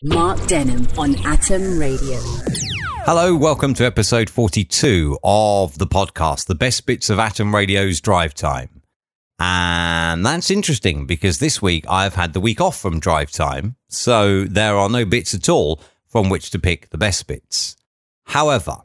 Mark Denham on Atom Radio. Hello, welcome to episode 42 of the podcast, the best bits of Atom Radio's Drivetime. And that's interesting because this week I've had the week off from Drivetime, so there are no bits at all from which to pick the best bits. However,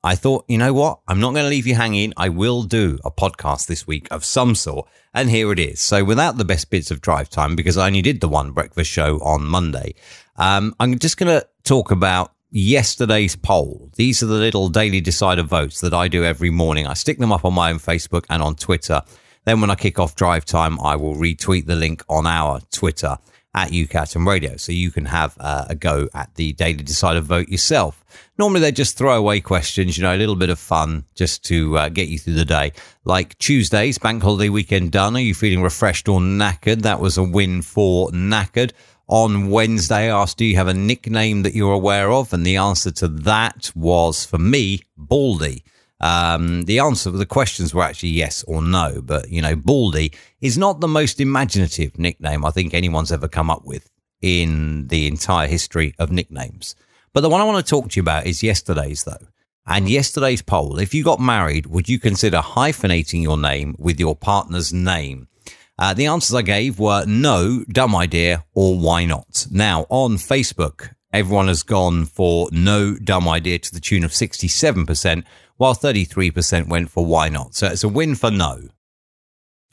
I thought, you know what? I'm not going to leave you hanging. I will do a podcast this week of some sort. And here it is. So without the best bits of Drivetime, because I only did the one breakfast show on Monday, I'm just going to talk about yesterday's poll. These are the little daily decider votes that I do every morning. I stick them up on my own Facebook and on Twitter. Then when I kick off Drivetime, I will retweet the link on our Twitter at UK Atom Radio, so you can have a go at the daily decider vote yourself. Normally they're just throwaway questions, you know, a little bit of fun just to get you through the day. Like Tuesday's bank holiday weekend done. Are you feeling refreshed or knackered? That was a win for knackered. On Wednesday, I asked, do you have a nickname that you're aware of? And the answer to that was, for me, Baldy. The answer, the questions were actually yes or no, but, you know, Baldy is not the most imaginative nickname I think anyone's ever come up with in the entire history of nicknames. But the one I want to talk to you about is yesterday's, though. And yesterday's poll, if you got married, would you consider hyphenating your name with your partner's name? The answers I gave were no, dumb idea, or why not. Now, on Facebook, everyone has gone for no, dumb idea to the tune of 67%, while 33% went for why not. So it's a win for no.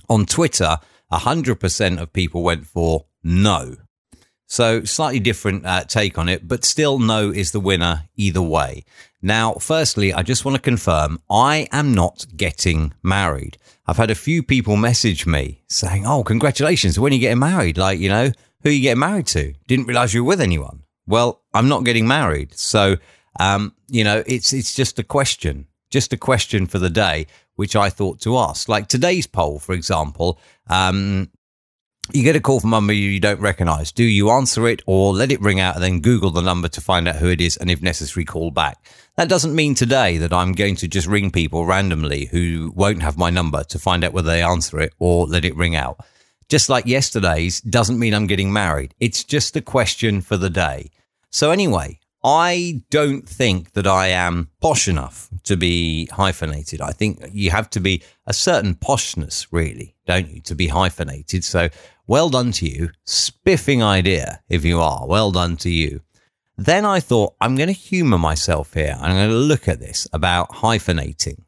On Twitter, 100% of people went for no. So slightly different take on it, but still no is the winner either way. Now, firstly, I just want to confirm I am not getting married. I've had a few people message me saying, oh, congratulations, when are you getting married? Like, you know, who are you getting married to? Didn't realize you were with anyone. Well, I'm not getting married. So, you know, it's just a question for the day, which I thought to ask. Like today's poll, for example, you get a call from a number you don't recognize. Do you answer it or let it ring out and then Google the number to find out who it is and if necessary, call back? That doesn't mean today that I'm going to just ring people randomly who won't have my number to find out whether they answer it or let it ring out. Just like yesterday's doesn't mean I'm getting married. It's just a question for the day. So anyway, I don't think that I am posh enough to be hyphenated. I think you have to be a certain poshness, really, don't you, to be hyphenated. So well done to you. Spiffing idea, if you are. Well done to you. Then I thought, I'm going to humor myself here. I'm going to look at this about hyphenating.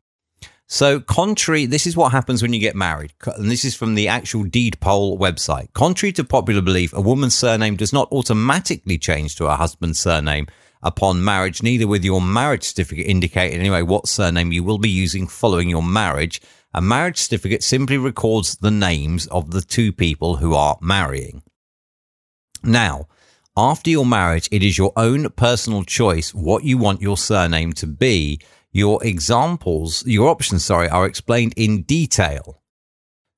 So this is what happens when you get married. And this is from the actual deed poll website. Contrary to popular belief, a woman's surname does not automatically change to her husband's surname upon marriage, neither with your marriage certificate indicating anyway what surname you will be using following your marriage. A marriage certificate simply records the names of the two people who are marrying. Now, after your marriage, it is your own personal choice what you want your surname to be. Your options are explained in detail.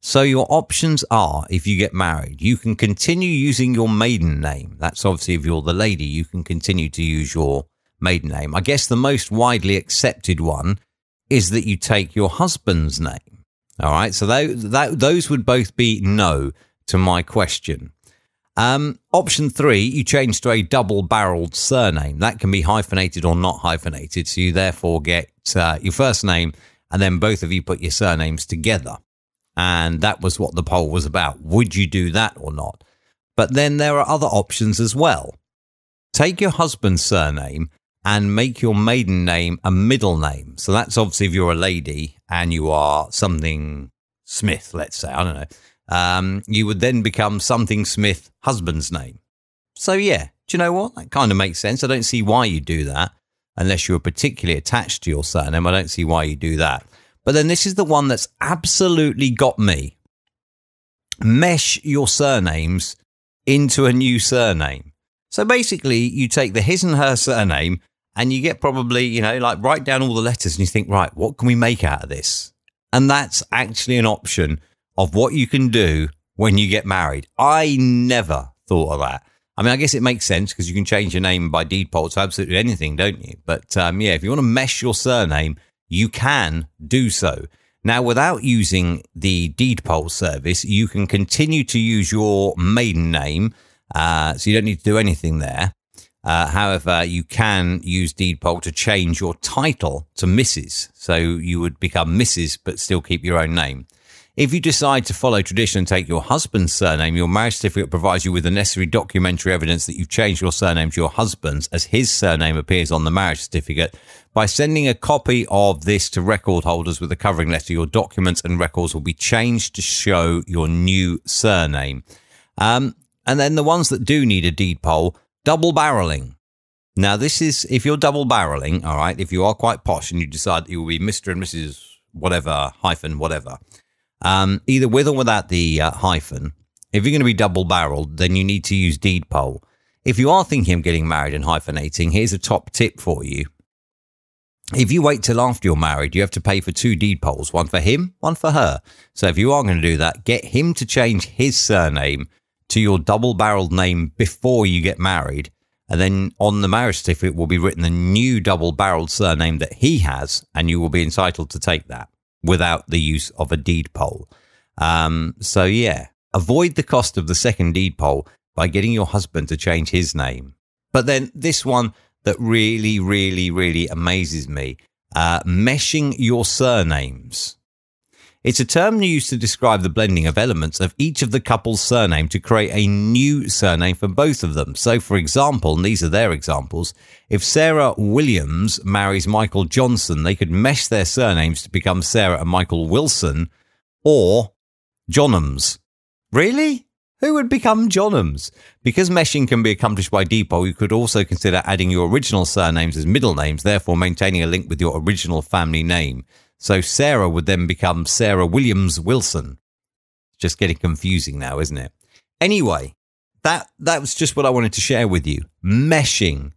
So your options are, if you get married, you can continue using your maiden name. That's obviously if you're the lady, you can continue to use your maiden name. I guess the most widely accepted one is that you take your husband's name. All right. So those would both be no to my question. Option 3, you change to a double-barreled surname. That can be hyphenated or not hyphenated. So you therefore get your first name and then both of you put your surnames together. And that was what the poll was about. Would you do that or not? But then there are other options as well. Take your husband's surname and make your maiden name a middle name. So that's obviously if you're a lady and you are something Smith, let's say, I don't know. You would then become something Smith, husband's name. So yeah, do you know what? That kind of makes sense. I don't see why you do that unless you're particularly attached to your surname. I don't see why you do that. But then this is the one that's absolutely got me. Mesh your surnames into a new surname. So basically you take the his and her surname and you get probably, you know, like write down all the letters and you think, right, what can we make out of this? And that's actually an option of what you can do when you get married. I never thought of that. I mean, I guess it makes sense because you can change your name by deed poll to absolutely anything, don't you? But yeah, if you want to mesh your surname, you can do so. Now, without using the deed poll service, you can continue to use your maiden name. So you don't need to do anything there. However, you can use deed poll to change your title to Mrs. So you would become Mrs. but still keep your own name. If you decide to follow tradition and take your husband's surname, your marriage certificate provides you with the necessary documentary evidence that you've changed your surname to your husband's, as his surname appears on the marriage certificate. By sending a copy of this to record holders with a covering letter, your documents and records will be changed to show your new surname. And then the ones that do need a deed poll, double barreling. Now, this is if you're double barreling, all right, if you are quite posh and you decide that you will be Mr. and Mrs. whatever, hyphen, whatever. Either with or without the hyphen. If you're going to be double barreled, then you need to use deed poll. If you are thinking of getting married and hyphenating, here's a top tip for you. If you wait till after you're married, you have to pay for 2 deed polls, one for him, one for her. So if you are going to do that, get him to change his surname to your double barreled name before you get married. And then on the marriage certificate will be written the new double barreled surname that he has, and you will be entitled to take that without the use of a deed poll. So yeah, avoid the cost of the second deed poll by getting your husband to change his name. But then this one that really, really, really amazes me, meshing your surnames. It's a term used to describe the blending of elements of each of the couple's surname to create a new surname for both of them. So, for example, and these are their examples, if Sarah Williams marries Michael Johnson, they could mesh their surnames to become Sarah and Michael Wilson or Johnhams. Really? Who would become Johnhams? Because meshing can be accomplished by deed poll, you could also consider adding your original surnames as middle names, therefore maintaining a link with your original family name. So Sarah would then become Sarah Williams Wilson. Just getting confusing now, isn't it? Anyway, that was just what I wanted to share with you. Meshing.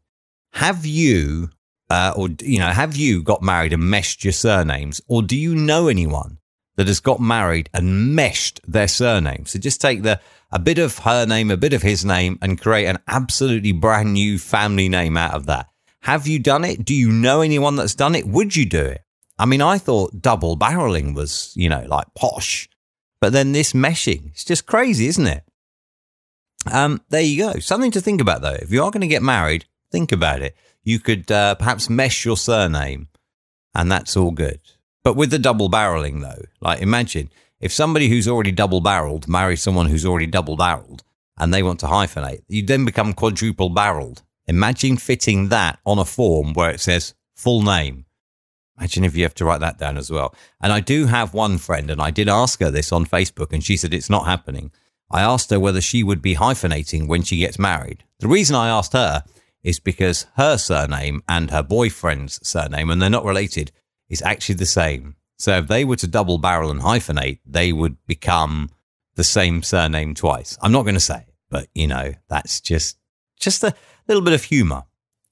Have you, have you got married and meshed your surnames? Or do you know anyone that has got married and meshed their surname? So just take a bit of her name, a bit of his name, and create an absolutely brand new family name out of that. Have you done it? Do you know anyone that's done it? Would you do it? I mean, I thought double barreling was, like posh, but then this meshing, it's just crazy, isn't it? There you go. Something to think about, though. If you are going to get married, think about it. You could perhaps mesh your surname, and that's all good. But with the double barreling, though, like imagine if somebody who's already double barreled marries someone who's already double barreled and they want to hyphenate, you then become quadruple barreled. Imagine fitting that on a form where it says full name. Imagine if you have to write that down as well. And I do have one friend, and I did ask her this on Facebook, and she said it's not happening. I asked her whether she would be hyphenating when she gets married. The reason I asked her is because her surname and her boyfriend's surname, and they're not related, is actually the same. So if they were to double barrel and hyphenate, they would become the same surname twice. I'm not going to say it, but, that's just a little bit of humor.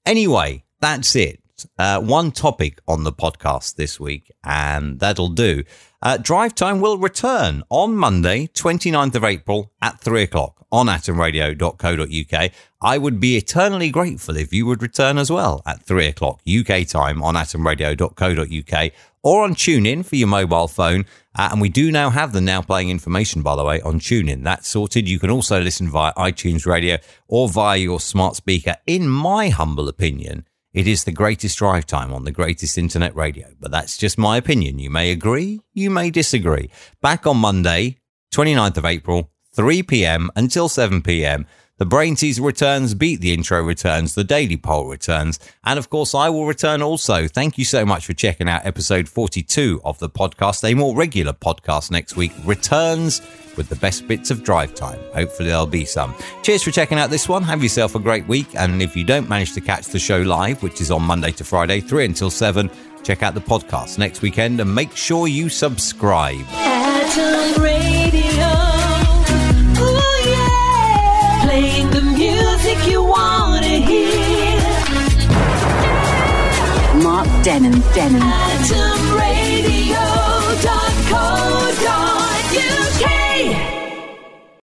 Anyway, that's it. One topic on the podcast this week, and that'll do. Drivetime will return on Monday, 29th of April at 3:00 on atomradio.co.uk. I would be eternally grateful if you would return as well at 3:00 UK time on atomradio.co.uk or on TuneIn for your mobile phone. And we do now have the Now Playing information, by the way, on TuneIn. That's sorted. You can also listen via iTunes Radio or via your smart speaker. In my humble opinion, it is the greatest drive time on the greatest internet radio, but that's just my opinion. You may agree, you may disagree. Back on Monday, 29th of April, 3 p.m. until 7 p.m. The Brain Teaser returns, Beat the Intro returns, the Daily Poll returns, and of course I will return also. Thank you so much for checking out episode 42 of the podcast. A more regular podcast next week returns with the best bits of drive time. Hopefully there'll be some. Cheers for checking out this one. Have yourself a great week. And if you don't manage to catch the show live, which is on Monday to Friday, 3 until 7, check out the podcast next weekend and make sure you subscribe. Atom Radio. Ooh, yeah. Playing the music you want to hear. Mark Denham. atomradio.co.uk